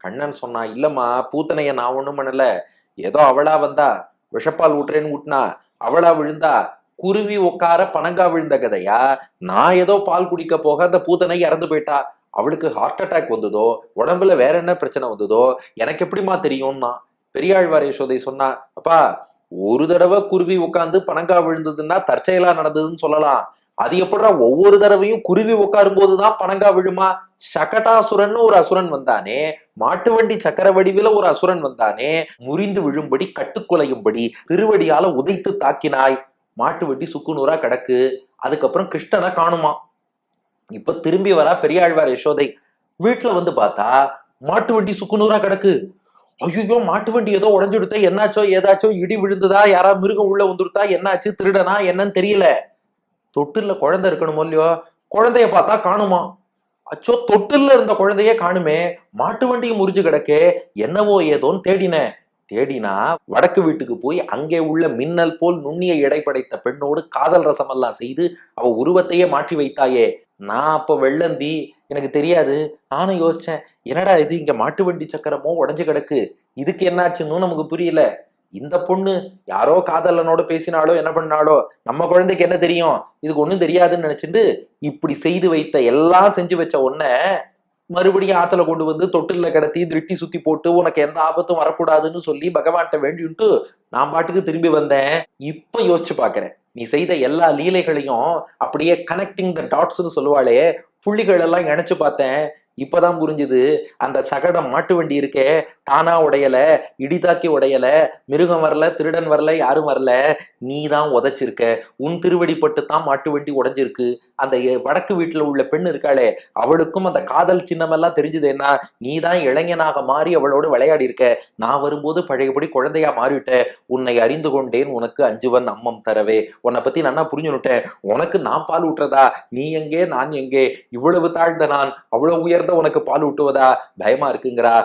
கண்ணன் சொன்னான், இல்லம்மா பூத்தனைய நான் ஒண்ணும் பண்ணல. ஏதோ அவளா வந்தா, விஷப்பால் ஊட்டுறேன்னு ஊட்டினா, அவளா விழுந்தா, குருவி உட்கார பனங்கா விழுந்த கதையா? நான் ஏதோ பால் குடிக்க போக அந்த பூத்தனை இறந்து போயிட்டா. அவளுக்கு ஹார்ட் அட்டாக் வந்ததோ, உடம்புல வேற என்ன பிரச்சனை வந்ததோ எனக்கு எப்படிமா தெரியும்னா. பெரியாழ்வார் யசோதை சொன்னா, அப்பா, ஒரு தடவை குருவி உட்கார்ந்து பனங்கா விழுந்ததுன்னா தற்செயலா நடந்ததுன்னு சொல்லலாம். அது எப்படா ஒவ்வொரு தடவையும் குருவி உட்காரும் போதுதான் பனங்கா விழுமா? சகடாசுரன் ஒரு அசுரன் வந்தானே, மாட்டு வண்டி சக்கர வடிவில ஒரு அசுரன் வந்தானே, முறிந்து விழும்படி கட்டுக்குலையும்படி திருவடியால உதைத்து தாக்கினாய், மாட்டு வண்டி சுக்குநூறா கிடக்கு. அதுக்கப்புறம் கிருஷ்ணனை காணுமா. இப்ப திரும்பி வரா பெரியாழ்வார் யசோதை. வீட்டுல வந்து பார்த்தா மாட்டு வண்டி சுக்குநூறா கிடக்கு. ஐயோ, மாட்டு வண்டி ஏதோ உடஞ்சுடுத்த, என்னாச்சோ ஏதாச்சோ, இடி விழுந்ததா, யாரா மிருகம் உள்ள வந்துருத்தா, என்னாச்சு, திருடனா என்னன்னு தெரியல. தொட்டில்ல குழந்தை இருக்கணுமோ இல்லையோ, குழந்தைய பார்த்தா காணுமா. அச்சோ, தொட்டில்ல இருந்த குழந்தையே காணுமே, மாட்டு வண்டியும் முறிஞ்சு கிடக்கே, என்னவோ ஏதோன்னு தேடினேன். தேடினா வடக்கு வீட்டுக்கு போய் அங்கே உள்ள மின்னல் போல் நுண்ணிய எடை படைத்த பெண்ணோடு காதல் ரசமெல்லாம் செய்து அவ உருவத்தையே மாற்றி வைத்தாயே. நான் அப்ப வெள்ளந்தி, எனக்கு தெரியாது. நானும் யோசிச்சேன், என்னடா இது, இங்க மாட்டு வண்டி சக்கரமோ உடஞ்சு கிடக்கு, இதுக்கு என்னாச்சுன்னு நமக்கு புரியல. இந்த பொண்ணு யாரோ காதலனோட பேசினாலோ என்ன பண்ணாலோ, நம்ம குழந்தைக்கு என்ன தெரியும், இதுக்கு ஒண்ணும் தெரியாதுன்னு நினைச்சிட்டு இப்படி செய்து வைத்த எல்லாம் செஞ்சு வச்ச ஒன்ன மறுபடியும் ஆத்துல கொண்டு வந்து தொட்டில்ல கிடத்தி திருட்டி சுத்தி போட்டு உனக்கு எந்த ஆபத்தும் வரக்கூடாதுன்னு சொல்லி பகவான்கிட்ட வேண்டிட்டு நான் பாட்டுக்கு திரும்பி வந்தேன். இப்ப யோசிச்சு பாக்குறேன், நீ செய்த எல்லா லீலைகளையும் அப்படியே கனெக்டிங் த டாட்ஸ்னு சொல்லுவாளே, புள்ளிகள் எல்லாம் இணைச்சு பார்த்தேன். இப்பதான் புரிஞ்சுது, அந்த சகடம் மாட்டு வண்டி இருக்கே, தானா உடையல, இடிதாக்கி உடையல, மிருகம் வரல, திருடன் வரல, யாரும் வரல, நீ தான் உதைச்சிருக்க. உன் திருவடி பட்டு தான் மாட்டு வண்டி உடைஞ்சிருக்கு. அந்த வடக்கு வீட்டுல உள்ள பெண் இருக்காளே, அவளுக்கும் அந்த காதல் சின்னம் எல்லாம் தெரிஞ்சதுன்னா, நீ தான் இளைஞனாக மாறி அவளோடு விளையாடி இருக்க. நான் வரும்போது பழையபடி குழந்தையா மாறிவிட்ட. உன்னை அறிந்து கொண்டேன், உனக்கு அஞ்சுவன் அம்மம் தரவே. உன்னை பத்தி நல்லா புரிஞ்சுனுட்டேன். உனக்கு நான் பால் ஊட்டுறதா, நீ எங்கே நான் எங்கே, இவ்வளவு தாழ்ந்த நான் அவ்வளவு உயர்ந்த உனக்கு பால் ஊட்டுவதா, பயமா இருக்குங்கிறா.